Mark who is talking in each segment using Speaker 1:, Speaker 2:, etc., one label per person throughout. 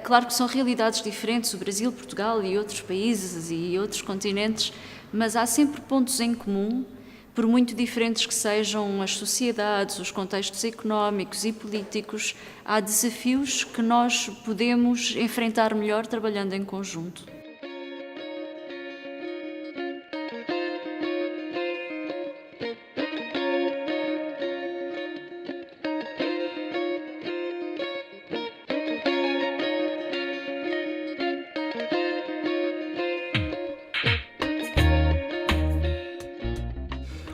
Speaker 1: Claro que são realidades diferentes, o Brasil, Portugal e outros países e outros continentes, mas há sempre pontos em comum, por muito diferentes que sejam as sociedades, os contextos económicos e políticos, há desafios que nós podemos enfrentar melhor trabalhando em conjunto.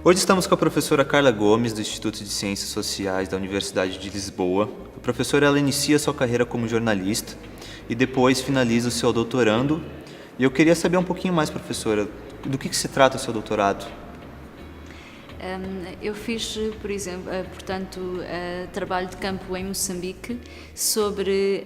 Speaker 2: Hoje estamos com a professora Carla Gomes, do Instituto de Ciências Sociais da Universidade de Lisboa. A professora ela inicia sua carreira como jornalista e depois finaliza o seu doutorando. E eu queria saber um pouquinho mais, professora, do que se trata o seu doutorado?
Speaker 1: Eu fiz, por exemplo, trabalho de campo em Moçambique sobre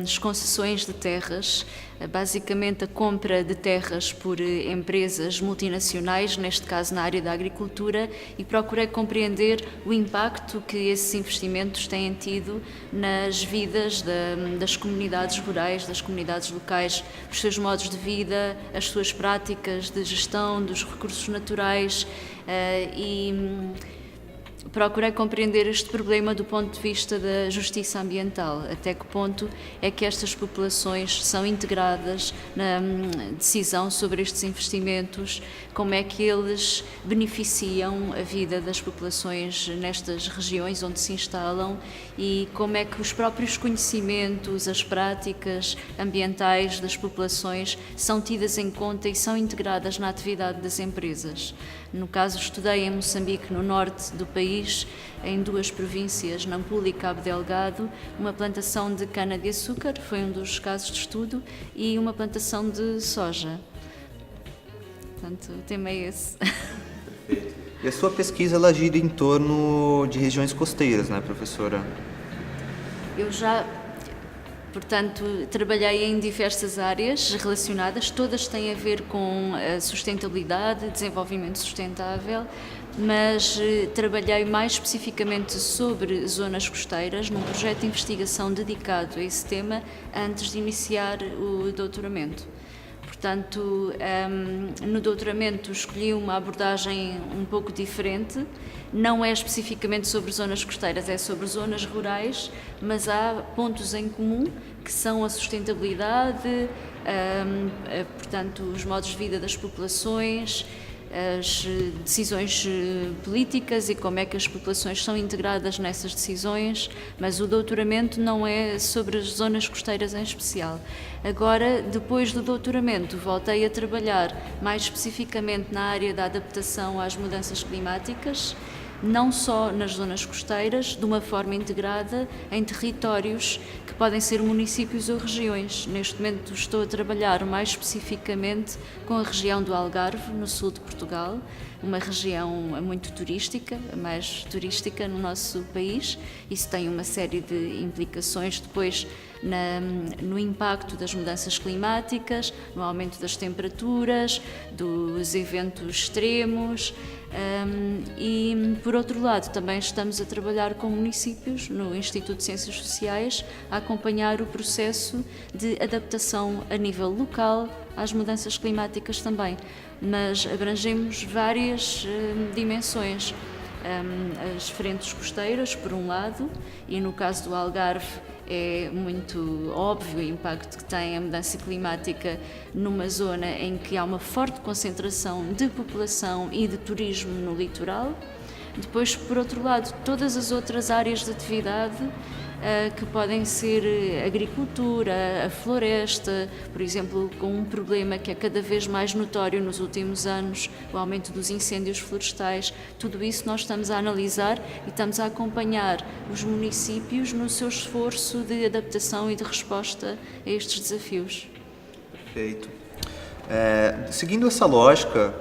Speaker 1: as concessões de terras, basicamente a compra de terras por empresas multinacionais, neste caso na área da agricultura, e procurei compreender o impacto que esses investimentos têm tido nas vidas das comunidades rurais, das comunidades locais, os seus modos de vida, as suas práticas de gestão dos recursos naturais, e procurei compreender este problema do ponto de vista da justiça ambiental. Até que ponto é que estas populações são integradas na decisão sobre estes investimentos, como é que eles beneficiam a vida das populações nestas regiões onde se instalam e como é que os próprios conhecimentos, as práticas ambientais das populações são tidas em conta e são integradas na atividade das empresas. No caso, estudei em Moçambique, no norte do país, em duas províncias, Nampula e Cabo Delgado, uma plantação de cana-de-açúcar, foi um dos casos de estudo, e uma plantação de soja. Portanto, o tema é esse.
Speaker 2: Perfeito. E a sua pesquisa ela gira em torno de regiões costeiras, né, professora?
Speaker 1: Portanto, trabalhei em diversas áreas relacionadas, todas têm a ver com a sustentabilidade, desenvolvimento sustentável, mas trabalhei mais especificamente sobre zonas costeiras, num projeto de investigação dedicado a esse tema, antes de iniciar o doutoramento. Portanto, no doutoramento escolhi uma abordagem um pouco diferente, não é especificamente sobre zonas costeiras, é sobre zonas rurais, mas há pontos em comum que são a sustentabilidade, portanto, os modos de vida das populações, as decisões políticas e como é que as populações são integradas nessas decisões, mas o doutoramento não é sobre as zonas costeiras em especial. Agora, depois do doutoramento, voltei a trabalhar mais especificamente na área da adaptação às mudanças climáticas, não só nas zonas costeiras, de uma forma integrada em territórios que podem ser municípios ou regiões. Neste momento estou a trabalhar mais especificamente com a região do Algarve, no sul de Portugal, uma região muito turística, a mais turística no nosso país. Isso tem uma série de implicações depois no impacto das mudanças climáticas, no aumento das temperaturas, dos eventos extremos. E, por outro lado, também estamos a trabalhar com municípios no Instituto de Ciências Sociais a acompanhar o processo de adaptação a nível local às mudanças climáticas também, mas abrangemos várias dimensões. As frentes costeiras, por um lado, e no caso do Algarve é muito óbvio o impacto que tem a mudança climática numa zona em que há uma forte concentração de população e de turismo no litoral. Depois, por outro lado, todas as outras áreas de atividade que podem ser a agricultura, a floresta, por exemplo, com um problema que é cada vez mais notório nos últimos anos, o aumento dos incêndios florestais. Tudo isso nós estamos a analisar e estamos a acompanhar os municípios no seu esforço de adaptação e de resposta a estes desafios.
Speaker 2: Perfeito. Seguindo essa lógica,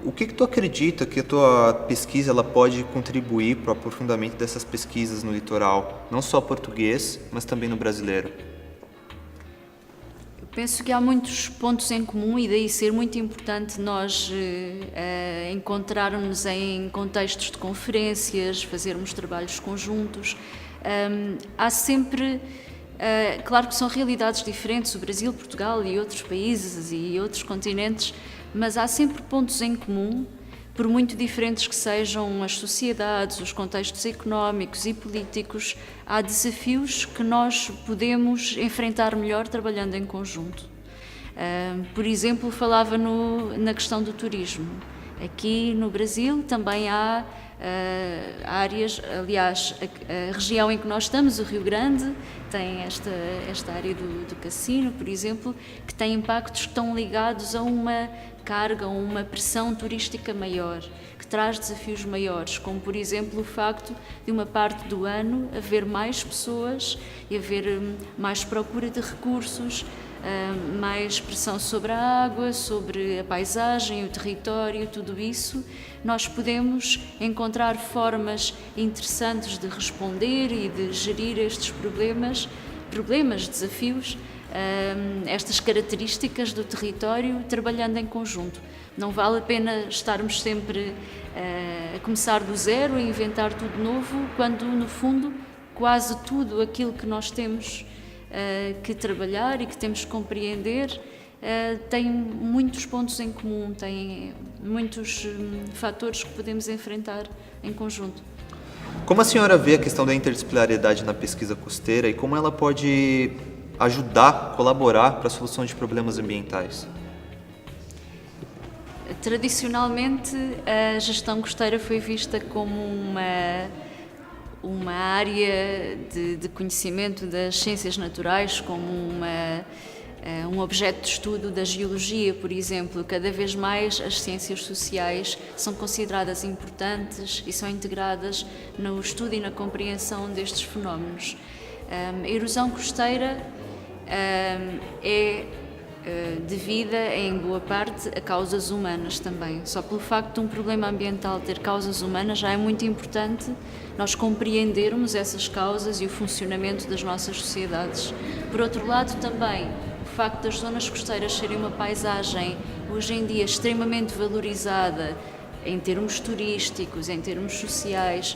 Speaker 2: o que tu acredita que a tua pesquisa ela pode contribuir para o aprofundamento dessas pesquisas no litoral, não só português, mas também no brasileiro?
Speaker 1: Eu penso que há muitos pontos em comum e daí ser muito importante nós encontrarmos em contextos de conferências, fazermos trabalhos conjuntos. Há sempre Claro que são realidades diferentes, o Brasil, Portugal e outros países e outros continentes, mas há sempre pontos em comum, por muito diferentes que sejam as sociedades, os contextos económicos e políticos, há desafios que nós podemos enfrentar melhor trabalhando em conjunto. Por exemplo, falava na questão do turismo. Aqui no Brasil também há áreas, aliás, a região em que nós estamos, o Rio Grande, tem esta área do cassino, por exemplo, que tem impactos que estão ligados a uma carga, a uma pressão turística maior, que traz desafios maiores, como por exemplo o facto de uma parte do ano haver mais pessoas e haver mais procura de recursos, mais pressão sobre a água, sobre a paisagem, o território, tudo isso. Nós podemos encontrar formas interessantes de responder e de gerir estes problemas, desafios, estas características do território, trabalhando em conjunto. Não vale a pena estarmos sempre a começar do zero, a inventar tudo novo, quando no fundo quase tudo aquilo que nós temos que trabalhar e que temos que compreender tem muitos pontos em comum, tem muitos fatores que podemos enfrentar em conjunto.
Speaker 2: Como a senhora vê a questão da interdisciplinaridade na pesquisa costeira e como ela pode ajudar, colaborar para a solução de problemas ambientais?
Speaker 1: Tradicionalmente, a gestão costeira foi vista como uma área de conhecimento das ciências naturais, como um objeto de estudo da geologia, por exemplo. Cada vez mais as ciências sociais são consideradas importantes e são integradas no estudo e na compreensão destes fenómenos. A erosão costeira é devida, em boa parte, a causas humanas também. Só pelo facto de um problema ambiental ter causas humanas já é muito importante nós compreendermos essas causas e o funcionamento das nossas sociedades. Por outro lado, também, o facto das zonas costeiras serem uma paisagem, hoje em dia, extremamente valorizada em termos turísticos, em termos sociais,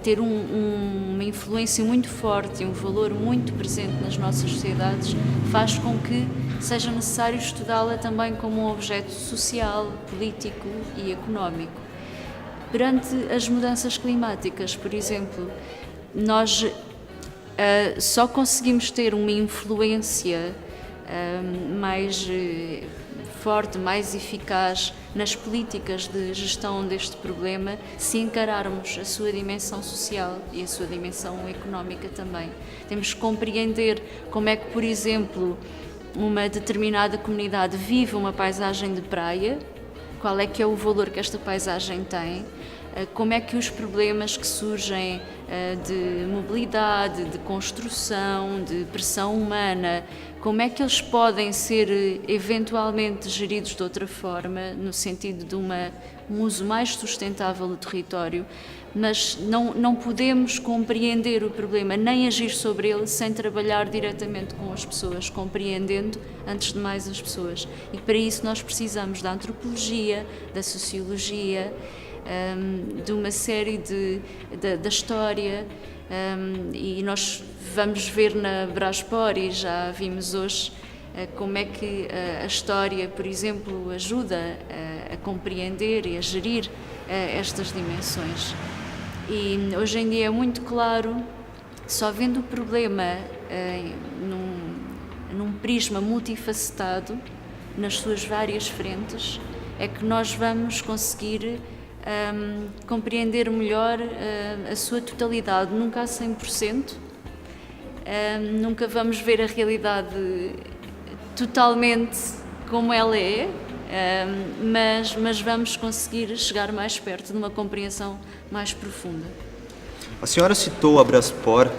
Speaker 1: ter uma influência muito forte e um valor muito presente nas nossas sociedades, faz com que seja necessário estudá-la também como um objeto social, político e económico. Perante as mudanças climáticas, por exemplo, nós só conseguimos ter uma influência mais forte, mais eficaz nas políticas de gestão deste problema se encararmos a sua dimensão social e a sua dimensão económica também. Temos que compreender como é que, por exemplo, uma determinada comunidade vive uma paisagem de praia, qual é que é o valor que esta paisagem tem, como é que os problemas que surgem de mobilidade, de construção, de pressão humana, como é que eles podem ser eventualmente geridos de outra forma, no sentido de um uso mais sustentável do território, mas não podemos compreender o problema, nem agir sobre ele, sem trabalhar diretamente com as pessoas, compreendendo, antes de mais, as pessoas. E para isso nós precisamos da antropologia, da sociologia, de uma série da história, e nós vamos ver na Braspor, e já vimos hoje, como é que a história, por exemplo, ajuda a compreender e a gerir estas dimensões. E hoje em dia é muito claro, só vendo o problema num prisma multifacetado, nas suas várias frentes, é que nós vamos conseguir compreender melhor a sua totalidade. Nunca a 100%, nunca vamos ver a realidade totalmente como ela é, mas vamos conseguir chegar mais perto de uma compreensão mais profunda.
Speaker 2: A senhora citou a Braspor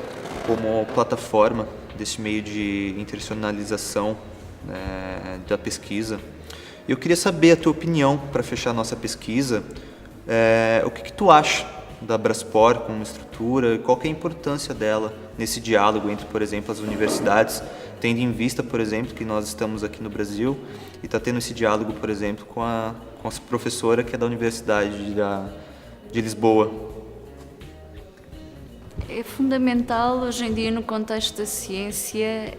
Speaker 2: como plataforma desse meio de internacionalização da pesquisa. Eu queria saber a tua opinião, para fechar a nossa pesquisa, o que tu acha da Braspor como estrutura, qual que é a importância dela nesse diálogo entre, por exemplo, as universidades, tendo em vista, por exemplo, que nós estamos aqui no Brasil e está tendo esse diálogo, por exemplo, com a professora que é da Universidade de Lisboa.
Speaker 1: É fundamental hoje em dia no contexto da ciência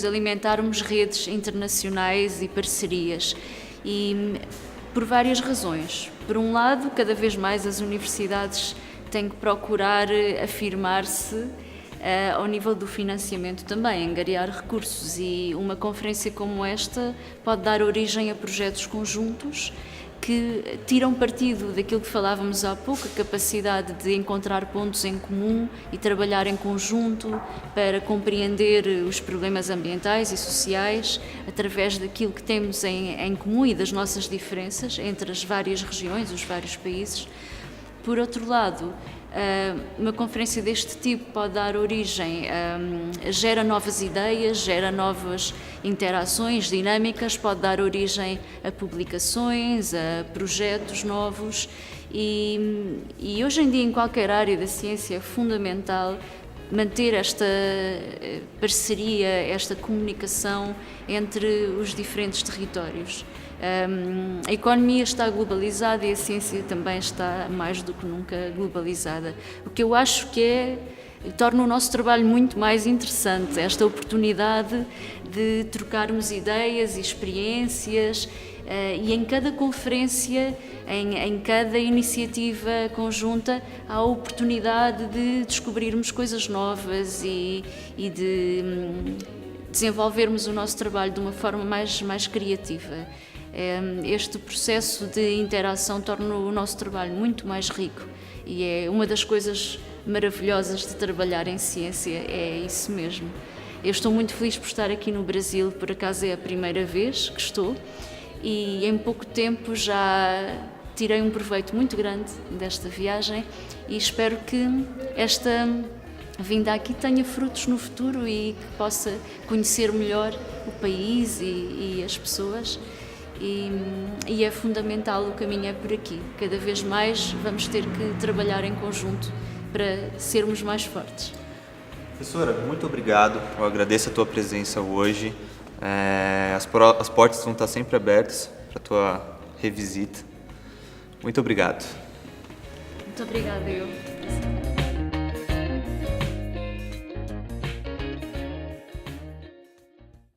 Speaker 1: alimentarmos redes internacionais e parcerias e por várias razões. Por um lado, cada vez mais as universidades têm que procurar afirmar-se ao nível do financiamento também, angariar recursos, e uma conferência como esta pode dar origem a projetos conjuntos que tiram partido daquilo que falávamos há pouco, a capacidade de encontrar pontos em comum e trabalhar em conjunto para compreender os problemas ambientais e sociais através daquilo que temos em comum e das nossas diferenças entre as várias regiões, os vários países. Por outro lado, uma conferência deste tipo pode dar origem, gera novas ideias, gera novas interações dinâmicas, pode dar origem a publicações, a projetos novos e hoje em dia em qualquer área da ciência é fundamental manter esta parceria, esta comunicação entre os diferentes territórios. A economia está globalizada e a ciência também está mais do que nunca globalizada, o que eu acho que torna o nosso trabalho muito mais interessante, esta oportunidade de trocarmos ideias e experiências e em cada conferência, em cada iniciativa conjunta, há a oportunidade de descobrirmos coisas novas e de desenvolvermos o nosso trabalho de uma forma mais criativa. Este processo de interação torna o nosso trabalho muito mais rico e é uma das coisas maravilhosas de trabalhar em ciência, é isso mesmo. Eu estou muito feliz por estar aqui no Brasil, por acaso é a primeira vez que estou e em pouco tempo já tirei um proveito muito grande desta viagem e espero que esta vinda aqui tenha frutos no futuro e que possa conhecer melhor o país e as pessoas. E é fundamental, o caminho é por aqui. Cada vez mais vamos ter que trabalhar em conjunto para sermos mais fortes.
Speaker 2: Professora, muito obrigado. Eu agradeço a tua presença hoje. As portas vão estar sempre abertas para a tua revisita. Muito obrigado.
Speaker 1: Muito obrigada, eu.